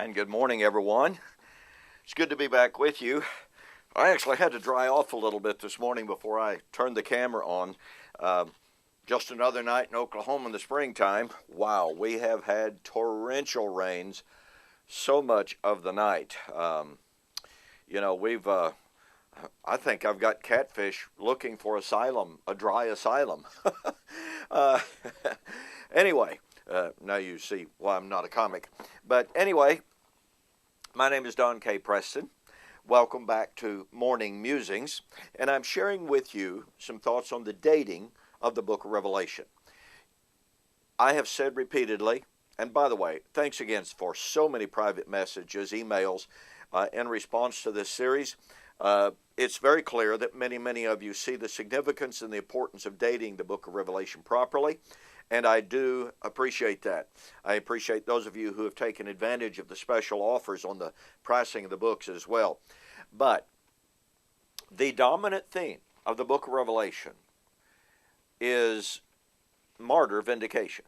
And good morning, everyone. It's good to be back with you. I actually had to dry off a little bit this morning before I turned the camera on. Just another night in Oklahoma in the springtime. Wow, we have had torrential rains so much of the night. I think I've got catfish looking for asylum, a dry asylum. uh, anyway, now you see why I'm not a comic. But anyway, my name is Don K. Preston. Welcome back to Morning Musings, and I'm sharing with you some thoughts on the dating of the book of Revelation. I have said repeatedly, and by the way, thanks again for so many private messages, emails, in response to this series. It's very clear that many of you see the significance and the importance of dating the book of Revelation properly, and I do appreciate that. I appreciate those of you who have taken advantage of the special offers on the pricing of the books as well. But the dominant theme of the book of Revelation is martyr vindication.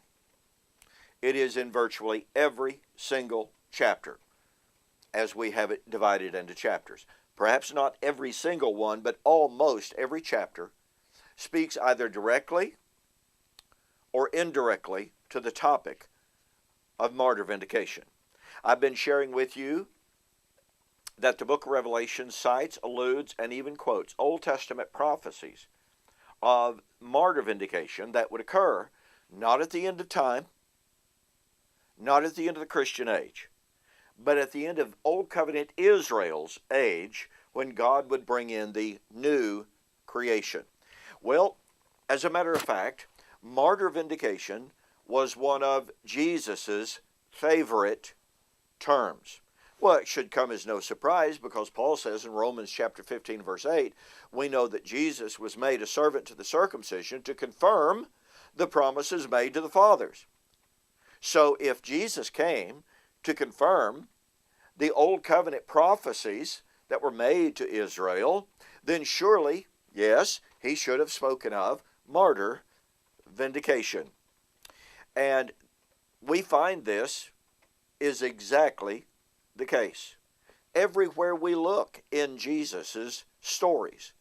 It is in virtually every single chapter, as we have it divided into chapters. Perhaps not every single one, but almost every chapter speaks either directly or indirectly to the topic of martyr vindication. I've been sharing with you that the book of Revelation cites, alludes, and even quotes Old Testament prophecies of martyr vindication that would occur not at the end of time, not at the end of the Christian age, but at the end of Old Covenant Israel's age, when God would bring in the new creation. Well, as a matter of fact, martyr vindication was one of Jesus' favorite terms. Well, it should come as no surprise, because Paul says in Romans chapter 15, verse 8, we know that Jesus was made a servant to the circumcision to confirm the promises made to the fathers. So if Jesus came to confirm the Old Covenant prophecies that were made to Israel, then surely, yes, he should have spoken of martyr vindication. And we find this is exactly the case. Everywhere we look in Jesus' stories,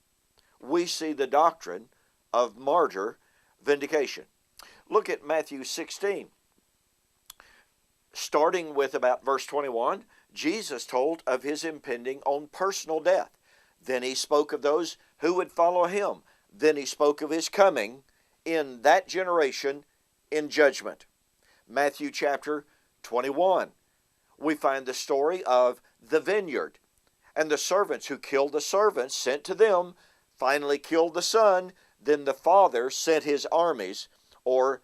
we see the doctrine of martyr vindication. Look at Matthew 16. Starting with about verse 21, Jesus told of his impending own personal death. Then he spoke of those who would follow him. Then he spoke of his coming in that generation in judgment. Matthew chapter 21, we find the story of the vineyard, and the servants who killed the servants sent to them finally killed the son. Then the father sent his armies, or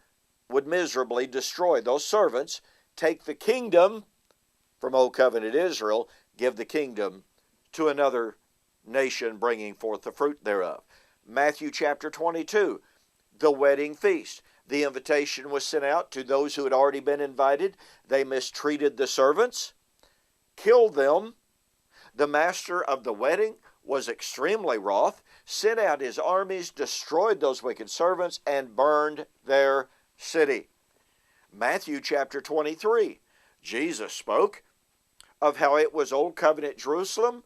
would miserably destroy those servants, take the kingdom from Old Covenant Israel, give the kingdom to another nation, bringing forth the fruit thereof. Matthew chapter 22, the wedding feast. The invitation was sent out to those who had already been invited. They mistreated the servants, killed them. The master of the wedding was extremely wroth, sent out his armies, destroyed those wicked servants, and burned their city. Matthew chapter 23, Jesus spoke of how it was Old Covenant Jerusalem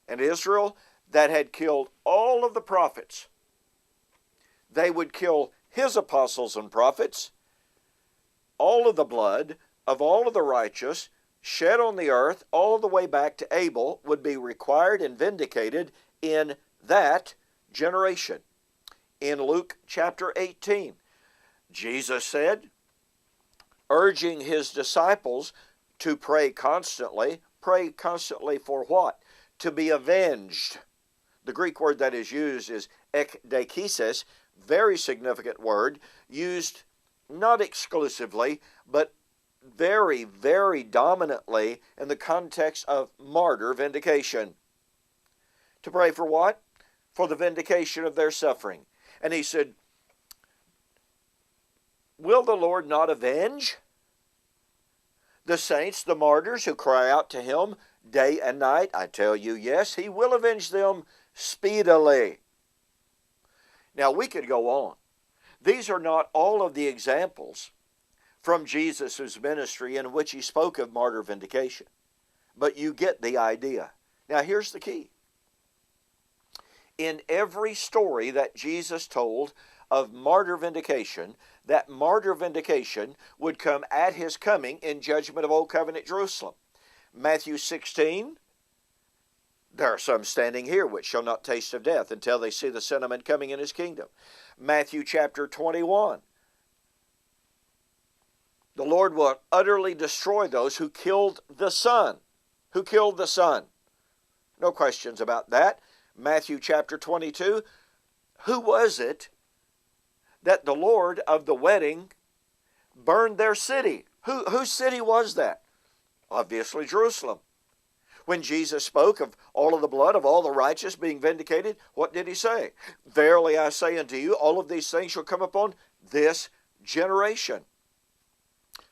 and Israel that had killed all of the prophets. They would kill his apostles and prophets. All of the blood of all of the righteous shed on the earth all the way back to Abel would be required and vindicated in that generation. In Luke chapter 18, Jesus said, urging his disciples to pray constantly. Pray constantly for what? To be avenged. The Greek word that is used is ekdekesis, very significant word, used not exclusively, but very dominantly in the context of martyr vindication. To pray for what? For the vindication of their suffering. And he said, will the Lord not avenge the saints, the martyrs who cry out to him day and night? I tell you, yes, he will avenge them speedily. Now, we could go on. These are not all of the examples from Jesus' ministry in which he spoke of martyr vindication. but you get the idea. Now here's the key. In every story that Jesus told of martyr vindication, that martyr vindication would come at his coming in judgment of Old Covenant Jerusalem. Matthew 16, there are some standing here which shall not taste of death until they see the Son of Man coming in his kingdom. Matthew chapter 21, the Lord will utterly destroy those who killed the Son. Who killed the Son? No questions about that. Matthew chapter 22, who was it that the Lord of the wedding burned their city? Whose city was that? Obviously Jerusalem. When Jesus spoke of all of the blood of all the righteous being vindicated, what did he say? Verily I say unto you, all of these things shall come upon this generation.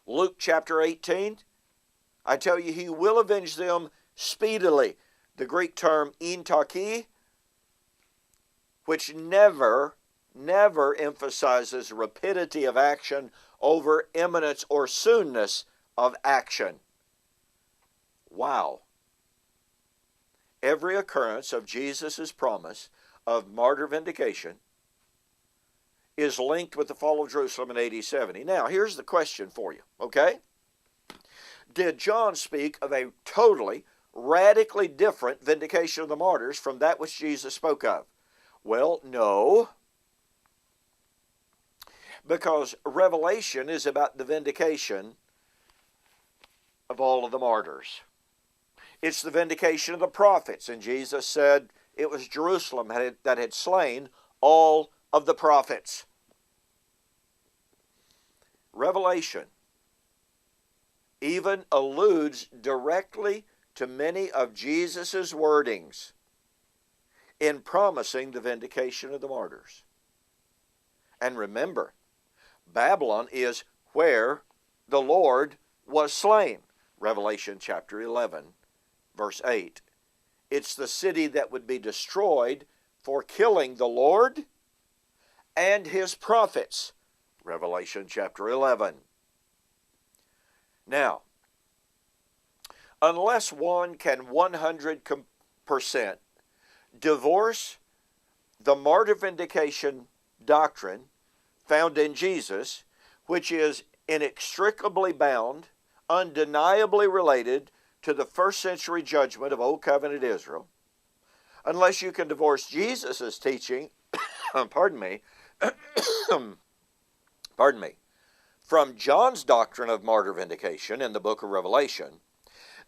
Luke chapter 18, I tell you, he will avenge them speedily. The Greek term intaki, which never emphasizes rapidity of action over imminence or soonness of action. Wow. Every occurrence of Jesus' promise of martyr vindication is linked with the fall of Jerusalem in AD 70. Now, here's the question for you, okay? Did John speak of a totally, radically different vindication of the martyrs from that which Jesus spoke of? Well, no. Because Revelation is about the vindication of all of the martyrs. It's the vindication of the prophets. And Jesus said it was Jerusalem that had slain all of the prophets. Revelation even alludes directly to many of Jesus' wordings in promising the vindication of the martyrs. And remember, Babylon is where the Lord was slain. Revelation chapter 11, verse 8. It's the city that would be destroyed for killing the Lord and his prophets. Revelation chapter 11. Now, unless one can 100% divorce the martyr vindication doctrine found in Jesus, which is inextricably bound, undeniably related to the first century judgment of Old Covenant Israel, unless you can divorce Jesus' teaching, pardon me, from John's doctrine of martyr vindication in the book of Revelation,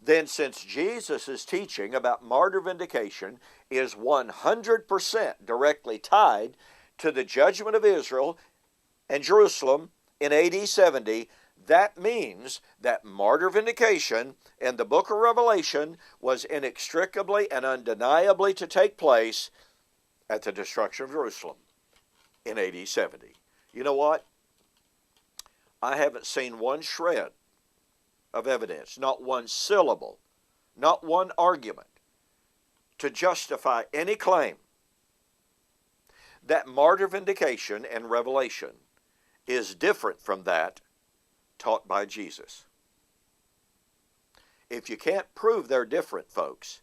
then since Jesus' teaching about martyr vindication is 100% directly tied to the judgment of Israel and Jerusalem in AD 70, that means that martyr vindication in the book of Revelation was inextricably and undeniably to take place at the destruction of Jerusalem in AD 70. You know what? I haven't seen one shred of evidence, not one syllable, not one argument to justify any claim that martyr vindication and Revelation is different from that taught by Jesus. If you can't prove they're different, folks,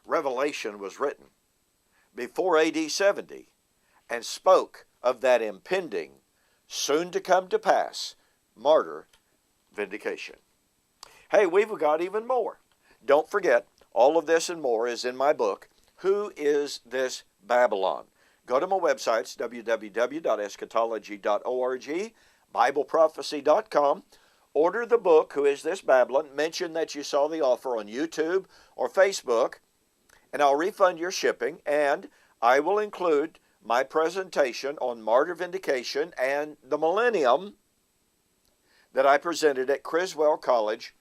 Revelation was written before AD 70 and spoke of that impending, soon to come to pass, martyr vindication. Hey, we've got even more. Don't forget, all of this and more is in my book, Who is This Babylon? Go to my websites, www.eschatology.org, BibleProphecy.com. Order the book, Who is This Babylon? Mention that you saw the offer on YouTube or Facebook, and I'll refund your shipping, and I will include my presentation on martyr vindication and the millennium that I presented at Criswell College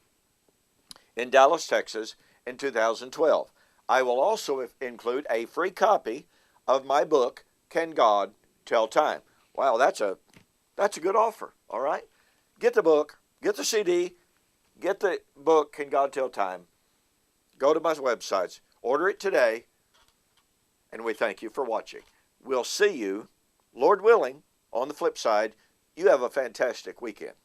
in Dallas, Texas in 2012. I will also include a free copy of my book, Can God Tell Time? Wow, that's a good offer, all right? Get the book, get the CD, get the book, Can God Tell Time? Go to my websites, order it today, and we thank you for watching. We'll see you, Lord willing, on the flip side. You have a fantastic weekend.